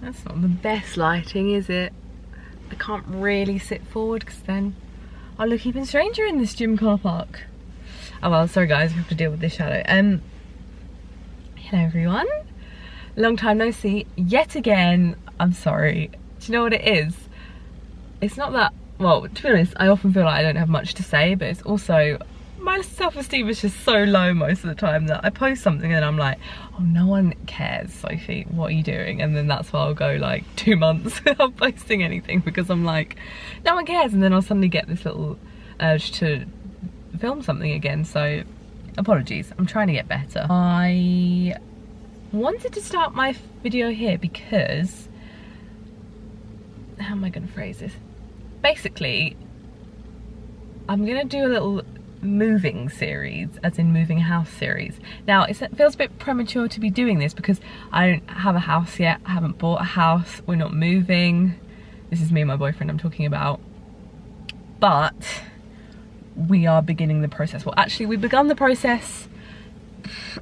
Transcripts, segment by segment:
That's not the best lighting, is it? I can't really sit forward because then I'll look even stranger in this gym car park. Oh well, sorry guys, we have to deal with this shadow. Hello everyone. Long time no see. Yet again, I'm sorry. Do you know what it is? It's not that, well, to be honest, I often feel like I don't have much to say, but it's also, my self-esteem is just so low most of the time that I post something and I'm like, oh, no one cares, Sophie, what are you doing? And then that's why I'll go like 2 months without posting anything because I'm like, no one cares. And then I'll suddenly get this little urge to film something again. So apologies, I'm trying to get better. I wanted to start my video here because, how am I going to phrase this? Basically, I'm going to do a little moving series, as in moving house series. Now it feels a bit premature to be doing this because I don't have a house yet. I haven't bought a house, we're not moving. This is me and my boyfriend I'm talking about, but we are beginning the process. Well, actually we begun the process,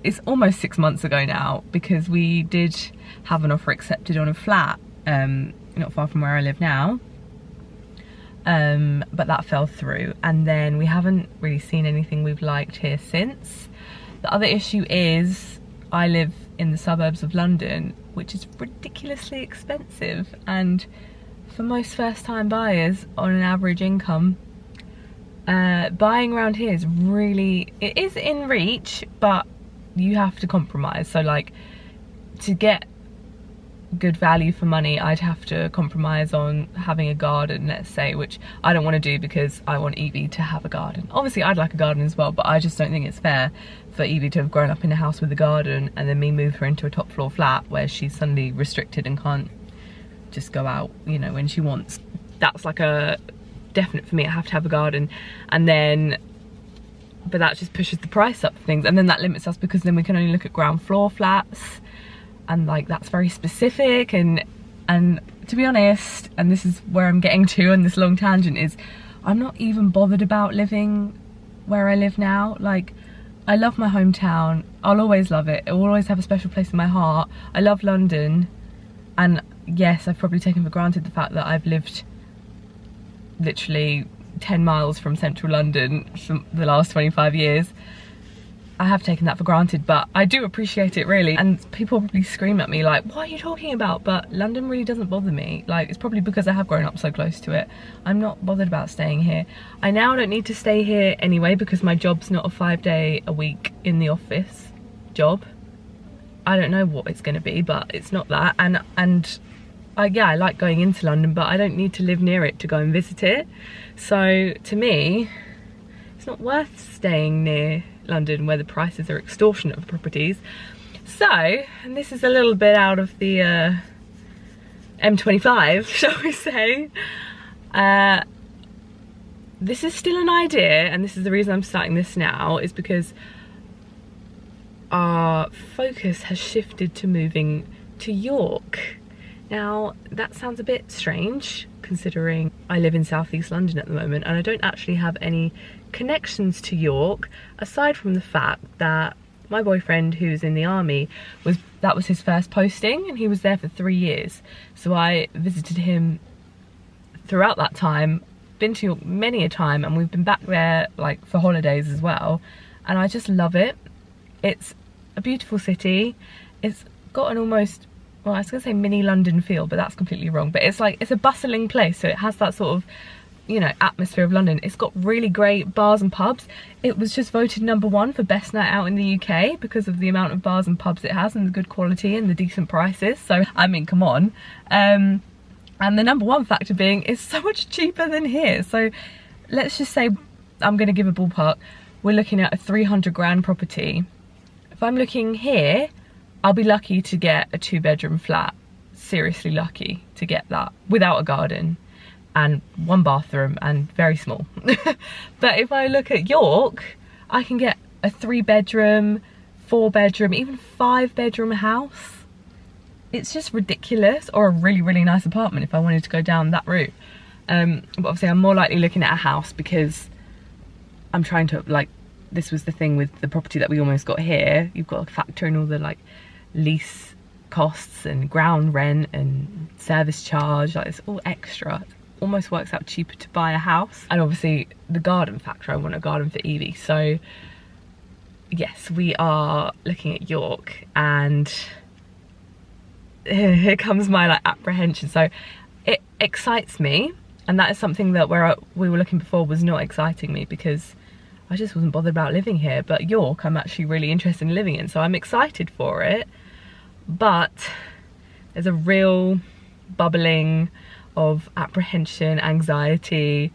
it's almost 6 months ago now, because we did have an offer accepted on a flat not far from where I live now, but that fell through, and then we haven't really seen anything we've liked here since. The other issue is I live in the suburbs of London, which is ridiculously expensive, and for most first-time buyers on an average income, buying around here is really, it is in reach, but you have to compromise. So like, to get good value for money, I'd have to compromise on having a garden, let's say, which I don't want to do because I want Evie to have a garden. Obviously I'd like a garden as well, but I just don't think it's fair for Evie to have grown up in a house with a garden and then me move her into a top floor flat where she's suddenly restricted and can't just go out, you know, when she wants. That's like a definite for me. I have to have a garden, and then, but that just pushes the price up for things, and then that limits us because then we can only look at ground floor flats, and like that's very specific. And to be honest, and this is where I'm getting to on this long tangent, is I'm not even bothered about living where I live now. Like, I love my hometown, I'll always love it, it will always have a special place in my heart. I love London, and yes, I've probably taken for granted the fact that I've lived literally 10 miles from central London for the last 25 years. I have taken that for granted, but I do appreciate it really. And people probably scream at me like, what are you talking about? But London really doesn't bother me. Like, it's probably because I have grown up so close to it. I'm not bothered about staying here. I now don't need to stay here anyway because my job's not a 5-day-a-week in the office job. I don't know what it's gonna be, but it's not that. And yeah, I like going into London, but I don't need to live near it to go and visit it. So to me, it's not worth staying near London where the prices are extortionate of properties. So, and this is a little bit out of the M25, shall we say, this is still an idea, and this is the reason I'm starting this now, is because our focus has shifted to moving to York. Now, that sounds a bit strange considering I live in southeast London at the moment and I don't actually have any connections to York, aside from the fact that my boyfriend, who's in the army, that was his first posting and he was there for 3 years. So I visited him throughout that time, been to York many a time, and we've been back there like for holidays as well, and I just love it. It's a beautiful city. It's got an almost, well, I was gonna say mini London feel, but that's completely wrong. But it's like, it's a bustling place, so it has that sort of, you know, atmosphere of London. It's got really great bars and pubs. It was just voted #1 for best night out in the UK because of the amount of bars and pubs it has and the good quality and the decent prices. So, I mean, come on. And the #1 factor being it's so much cheaper than here. So let's just say, I'm gonna give a ballpark, we're looking at a 300 grand property. If I'm looking here, I'll be lucky to get a 2-bedroom flat. Seriously lucky to get that without a garden and 1 bathroom and very small. But if I look at York, I can get a 3-bedroom, 4-bedroom, even 5-bedroom house. It's just ridiculous. Or a really, really nice apartment if I wanted to go down that route. But obviously I'm more likely looking at a house because I'm trying to, like, this was the thing with the property that we almost got here. You've got to factor in all the like lease costs and ground rent and service charge, like it's all extra. It almost works out cheaper to buy a house. And obviously the garden factor, I want a garden for Evie. So yes, we are looking at York, and here comes my like apprehension. So it excites me, and that is something that where we were looking before was not exciting me, because I just wasn't bothered about living here. But York I'm actually really interested in living in, so I'm excited for it. But there's a real bubbling of apprehension, anxiety,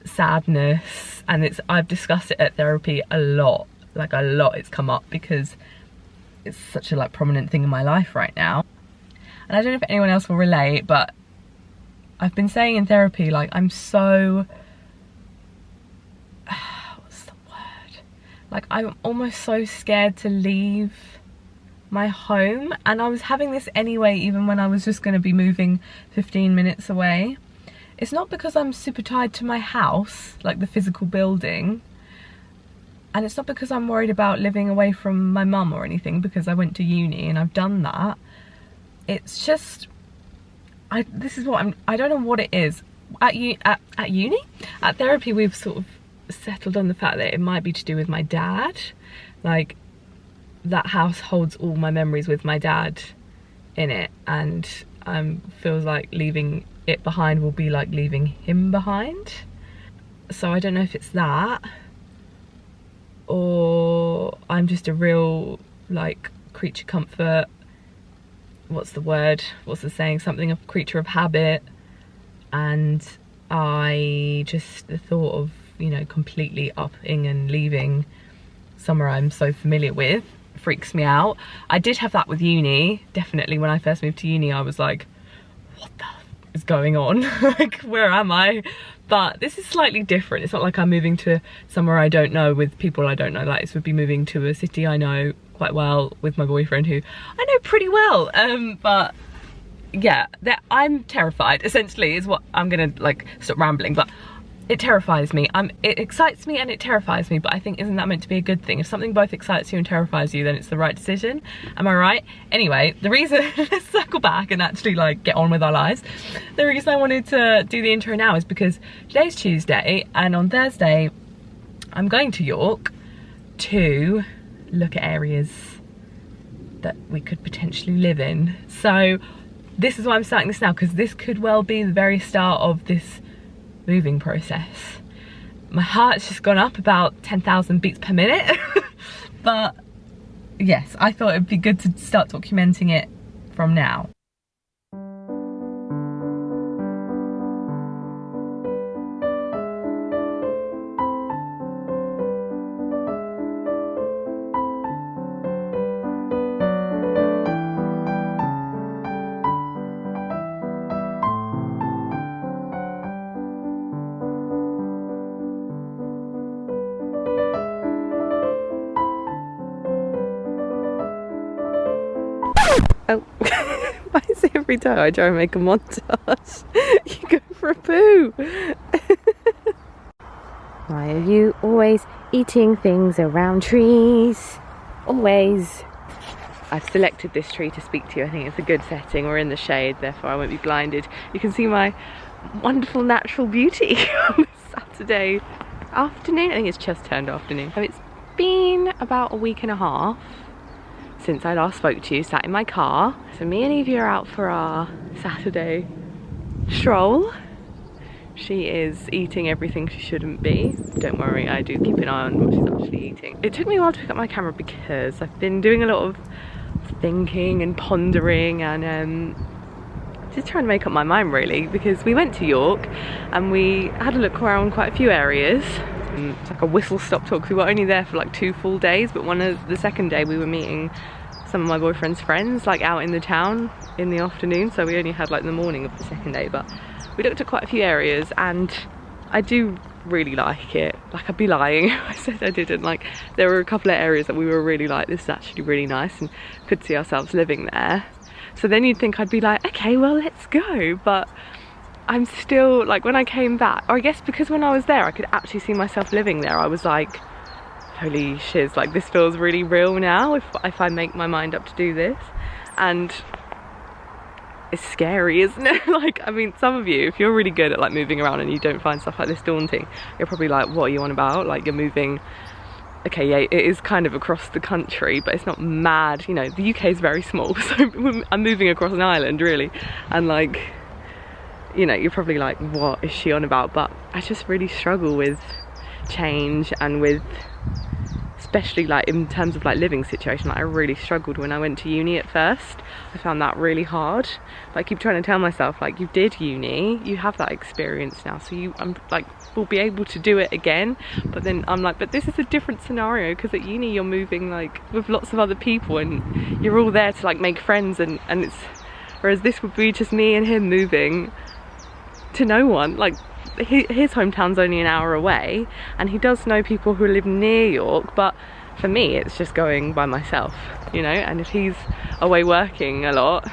sadness, and I've discussed it at therapy a lot, like a lot. It's come up because it's such a like prominent thing in my life right now. And I don't know if anyone else will relate, but I've been saying in therapy, like, I'm so what's the word, like I'm almost so scared to leave my home. And I was having this anyway, even when I was just going to be moving 15 minutes away. It's not because I'm super tied to my house, like the physical building, and it's not because I'm worried about living away from my mum or anything, because I went to uni and I've done that. It's just, this is what I don't know what it is. At uni? At therapy, we've sort of settled on the fact that it might be to do with my dad. Like, that house holds all my memories with my dad in it, and feels like leaving it behind will be like leaving him behind. So I don't know if it's that, or I'm just a real like creature comfort, what's the word, what's the saying, something of creature of habit, and I just, the thought of, you know, completely upping and leaving somewhere I'm so familiar with freaks me out. I did have that with uni, definitely. When I first moved to uni, I was like, what the is going on? Like, where am I? But this is slightly different. It's not like I'm moving to somewhere I don't know with people I don't know. Like, this would be moving to a city I know quite well with my boyfriend, who I know pretty well. But yeah, I'm terrified, essentially, is what I'm gonna like stop rambling. But it terrifies me. It excites me and it terrifies me, but I think, isn't that meant to be a good thing? If something both excites you and terrifies you, then it's the right decision. Am I right? Anyway, the reason, let's circle back and actually like get on with our lives. The reason I wanted to do the intro now is because today's Tuesday, and on Thursday I'm going to York to look at areas that we could potentially live in. So this is why I'm starting this now, because this could well be the very start of this moving process. My heart's just gone up about 10,000 beats per minute. But yes, I thought it'd be good to start documenting it from now. Oh, why is it every time I try and make a montage, you go for a poo? Why are you always eating things around trees? Always. I've selected this tree to speak to you. I think it's a good setting. We're in the shade, therefore I won't be blinded. You can see my wonderful natural beauty on this Saturday afternoon. I think it's just turned afternoon. So it's been about a week and a half since I last spoke to you, sat in my car. So me and Evie are out for our Saturday stroll. She is eating everything she shouldn't be. Don't worry, I do keep an eye on what she's actually eating. It took me a while to pick up my camera because I've been doing a lot of thinking and pondering and just trying to make up my mind, really, because we went to York and we had a look around quite a few areas. It's like a whistle stop tour, because we were only there for like 2 full days, but the second day we were meeting some of my boyfriend's friends like out in the town in the afternoon, so we only had like the morning of the second day. But we looked at quite a few areas and I do really like it. Like, I'd be lying if I said I didn't. Like, there were a couple of areas that we were really like, this is actually really nice and could see ourselves living there. So then you'd think I'd be like, okay, well, let's go. But I'm still, like, when I came back, or I guess because when I was there I could actually see myself living there, I was like, holy shiz, like this feels really real now if I make my mind up to do this. And it's scary, isn't it? Like, I mean, some of you, if you're really good at like moving around and you don't find stuff like this daunting, you're probably like, what are you on about? Like, you're moving, okay, yeah, it is kind of across the country, but it's not mad, you know, the UK is very small, so I'm moving across an island, really, and like, you know, you're probably like, what is she on about? But I just really struggle with change, and with, especially like in terms of like living situation, like I really struggled when I went to uni at first. I found that really hard. But I keep trying to tell myself, like, you did uni, you have that experience now, so I'm like, will be able to do it again. But then I'm like, but this is a different scenario, because at uni you're moving like with lots of other people and you're all there to like make friends, and it's, whereas this would be just me and him moving to no one. Like, his hometown's only an hour away and he does know people who live near York, but for me it's just going by myself, you know, and if he's away working a lot,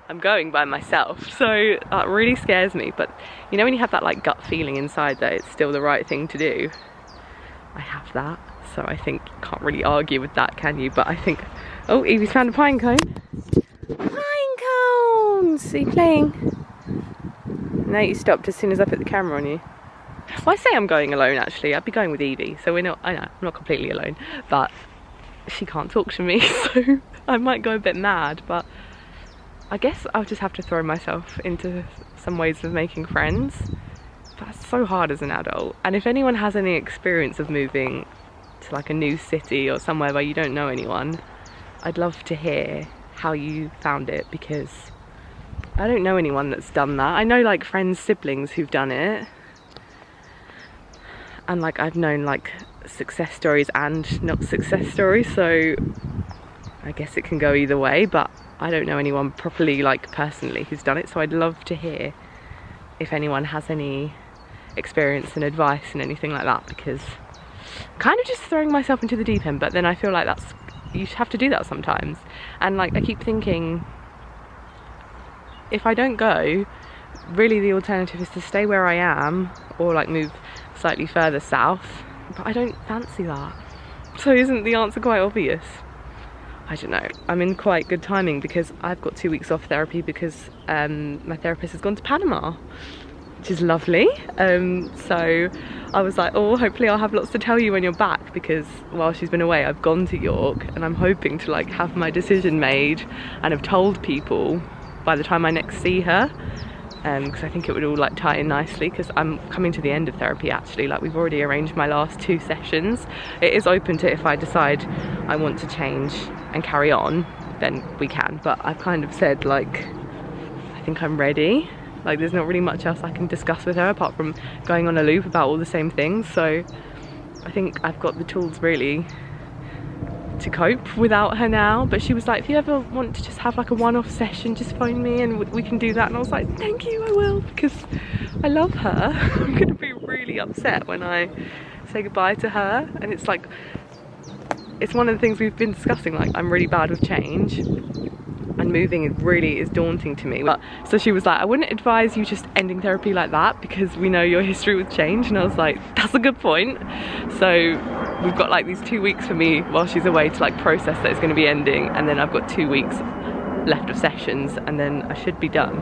I'm going by myself. So that really scares me. But you know when you have that like gut feeling inside that it's still the right thing to do, I have that, so I think you can't really argue with that, can you? But I think, oh, Evie's found a pine cone. Pine cones! Are you playing? No, you stopped as soon as I put the camera on you. Well, I say I'm going alone, actually. I'd be going with Evie, so we're not, I know, I'm not completely alone, but she can't talk to me, so I might go a bit mad. But I guess I'll just have to throw myself into some ways of making friends. But it's so hard as an adult. And if anyone has any experience of moving to like a new city or somewhere where you don't know anyone, I'd love to hear how you found it, because I don't know anyone that's done that. I know like friends, siblings who've done it, and like I've known like success stories and not success stories, so I guess it can go either way. But I don't know anyone properly, like personally, who's done it, so I'd love to hear if anyone has any experience and advice and anything like that, because I'm kind of just throwing myself into the deep end. But then I feel like you have to do that sometimes, and like I keep thinking, if I don't go, really the alternative is to stay where I am or like move slightly further south, but I don't fancy that. So isn't the answer quite obvious? I don't know. I'm in quite good timing because I've got 2 weeks off therapy because my therapist has gone to Panama, which is lovely. So I was like, oh, hopefully I'll have lots to tell you when you're back, because while she's been away I've gone to York and I'm hoping to like have my decision made and have told people by the time I next see her, because I think it would all like tie in nicely, because I'm coming to the end of therapy actually. Like, we've already arranged my last 2 sessions. It is open to, if I decide I want to change and carry on, then we can, but I've kind of said like, I think I'm ready. Like, there's not really much else I can discuss with her apart from going on a loop about all the same things, so I think I've got the tools really to cope without her now. But she was like, if you ever want to just have like a one-off session, just phone me and we can do that. And I was like, thank you, I will, because I love her. I'm gonna be really upset when I say goodbye to her. And it's like, it's one of the things we've been discussing, like I'm really bad with change and moving really is daunting to me. But so she was like, I wouldn't advise you just ending therapy like that, because we know your history with change. And I was like, that's a good point. So we've got like these 2 weeks for me while she's away to like process that it's going to be ending, and then I've got 2 weeks left of sessions and then I should be done,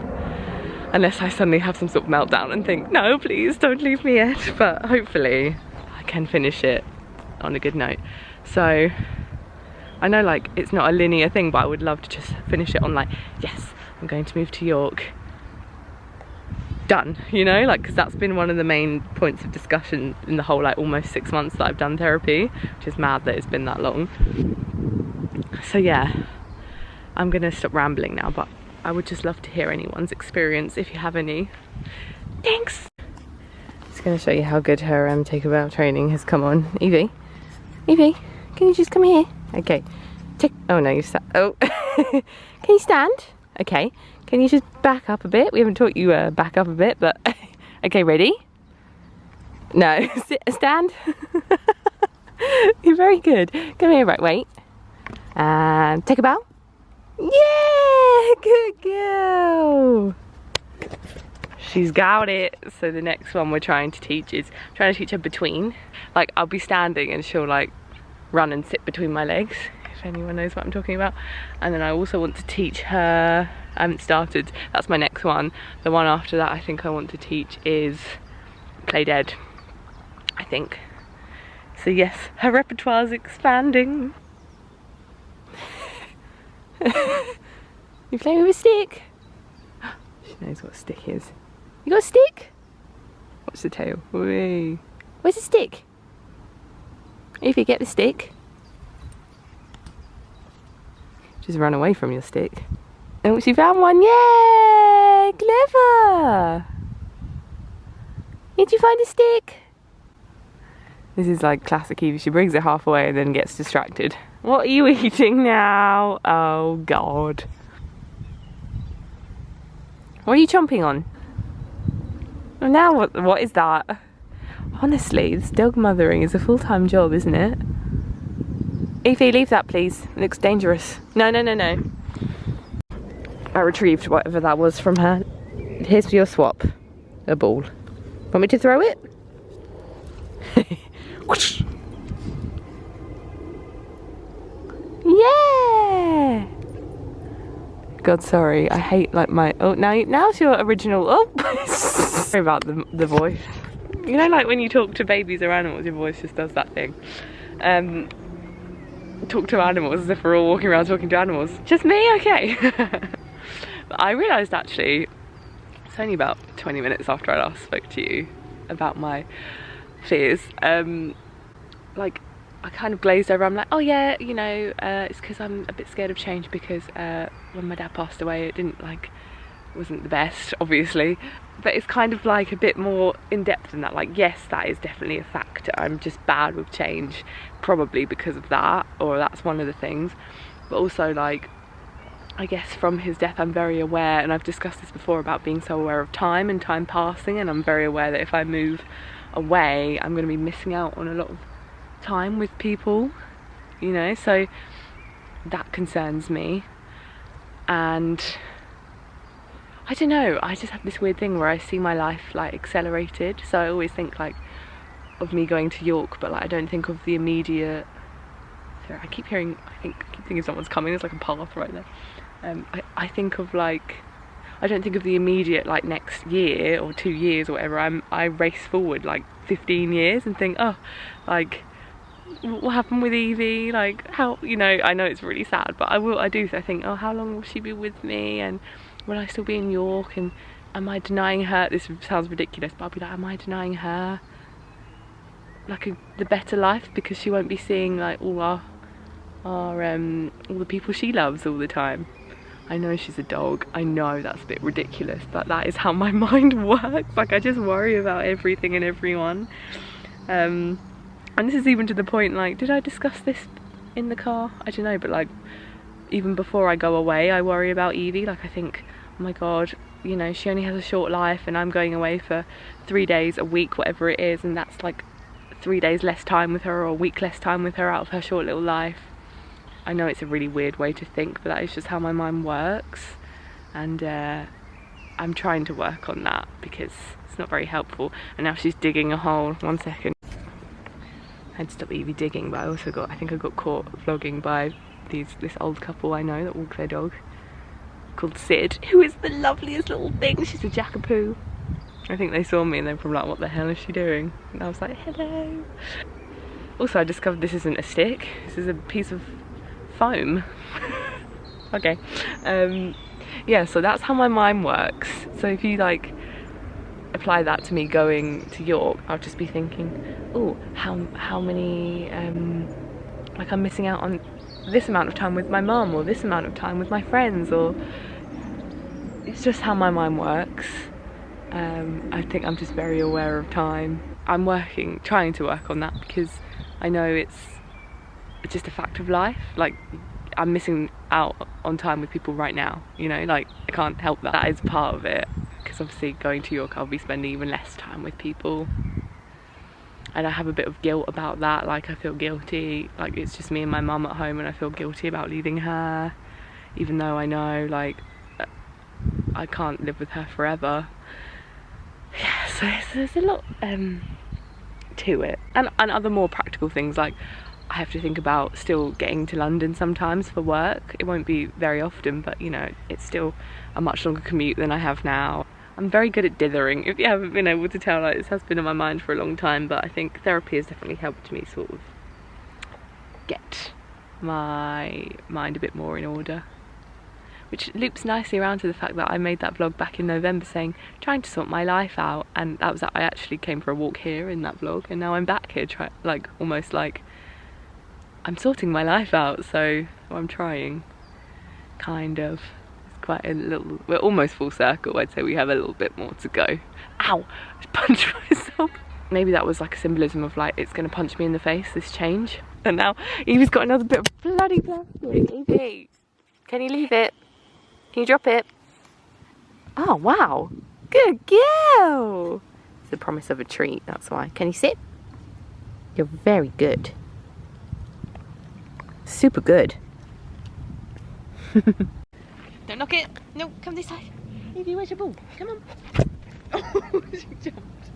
unless I suddenly have some sort of meltdown and think, no please don't leave me yet. But hopefully I can finish it on a good note. So I know like it's not a linear thing, but I would love to just finish it on like, yes, I'm going to move to York, done, you know, like, because that's been one of the main points of discussion in the whole like almost 6 months that I've done therapy, which is mad that it's been that long. So yeah, I'm gonna stop rambling now, but I would just love to hear anyone's experience if you have any. Thanks. Just gonna show you how good her take a bow training has come on. Evie, can you just come here? Okay, oh no, you oh can you stand? Okay, can you just back up a bit? We haven't taught you back up a bit, but okay, ready? No, stand. You're very good. Come here, right, wait. And take a bow. Yeah, good girl. She's got it. So the next one we're trying to teach is, her between. Like, I'll be standing and she'll like run and sit between my legs, if anyone knows what I'm talking about. And then I also want to teach her, I haven't started, that's my next one. The one after that I think I want to teach is Play Dead, I think. So yes, her repertoire's expanding. You playing with a stick? She knows what a stick is. You got a stick? Watch the tail. Whee. Where's the stick? Evie, get the stick. Just run away from your stick. Oh, she found one. Yay! Clever! Did you find a stick? This is like classic Evie. She brings it half away and then gets distracted. What are you eating now? Oh God. What are you chomping on? Well, now what is that? Honestly, this dog mothering is a full-time job, isn't it? Evie, leave that please. It looks dangerous. No, no, no, no. I retrieved whatever that was from her. Here's for your swap. A ball. Want me to throw it? Yeah! God, sorry. I hate like my... Oh, now's your original... Oh! Sorry about the voice. You know, like when you talk to babies or animals, your voice just does that thing. Talk to animals as if we're all walking around talking to animals. Just me? Okay. But I realised actually, it's only about 20 minutes after I last spoke to you about my fears. Like, I kind of glazed over. I'm like, oh yeah, you know, it's because I'm a bit scared of change because when my dad passed away, it wasn't the best, obviously. But it's kind of like a bit more in depth than that. Like, yes, that is definitely a factor. I'm just bad with change, probably because of that, or that's one of the things. But also, like, I guess from his death, I'm very aware, and I've discussed this before about being so aware of time and time passing, and I'm very aware that if I move away, I'm going to be missing out on a lot of time with people, you know, so that concerns me. And I don't know, I just have this weird thing where I see my life like accelerated, so I always think like of me going to York, but like I don't think of the immediate... Sorry, I keep thinking someone's coming. There's like a path right there. I think of like, I don't think of the immediate like next year or 2 years or whatever. I race forward like 15 years and think, oh, like what happened with Evie, like how, you know, I know it's really sad, but I think, oh, how long will she be with me, and will I still be in York, and am I denying her, this sounds ridiculous, but I'll be like, am I denying her like the better life because she won't be seeing like all all the people she loves all the time. I know she's a dog, I know that's a bit ridiculous, but that is how my mind works. Like, I just worry about everything and everyone. And this is even to the point, like, did I discuss this in the car? I don't know, but like, even before I go away, I worry about Evie. Like, I think, oh my God, you know, she only has a short life and I'm going away for 3 days, a week, whatever it is, and that's like 3 days less time with her or a week less time with her out of her short little life. I know it's a really weird way to think, but that is just how my mind works, and I'm trying to work on that because it's not very helpful. And now she's digging a hole. 1 second. I had to stop Evie digging, but I think I got caught vlogging by this old couple I know that walk their dog called Sid, who is the loveliest little thing. She's a jackapoo. I think they saw me and they're probably like, what the hell is she doing? And I was like, hello. Also, I discovered this isn't a stick, this is a piece of foam. Okay. Yeah, so that's how my mind works. So if you like apply that to me going to York, I'll just be thinking, oh, how many like I'm missing out on this amount of time with my mum, or this amount of time with my friends, or it's just how my mind works. I think I'm just very aware of time. I'm trying to work on that, because I know it's just a fact of life. Like, I'm missing out on time with people right now, you know, like I can't help that. That is part of it, because obviously going to York I'll be spending even less time with people, and I have a bit of guilt about that. Like, I feel guilty, like it's just me and my mum at home, and I feel guilty about leaving her, even though I know like I can't live with her forever. Yeah, so there's a lot to it, and other more practical things like I have to think about still getting to London sometimes for work. It won't be very often, but you know, it's still a much longer commute than I have now. I'm very good at dithering, if you haven't been able to tell. Like, this has been on my mind for a long time, but I think therapy has definitely helped me sort of get my mind a bit more in order. Which loops nicely around to the fact that I made that vlog back in November saying, trying to sort my life out, and that was that I actually came for a walk here in that vlog, and now I'm back here almost like I'm sorting my life out, so I'm trying, kind of. It's quite a little, we're almost full circle. I'd say we have a little bit more to go. Ow, I just punched myself. Maybe that was like a symbolism of like, it's gonna punch me in the face, this change. And now Evie's got another bit of bloody plastic. Evie, can you leave it? Can you drop it? Oh wow, good girl. It's the promise of a treat, that's why. Can you sit? You're very good. Super good. Don't knock it. No, come this side. Evie, where's your ball? Come on. Oh, she jumped.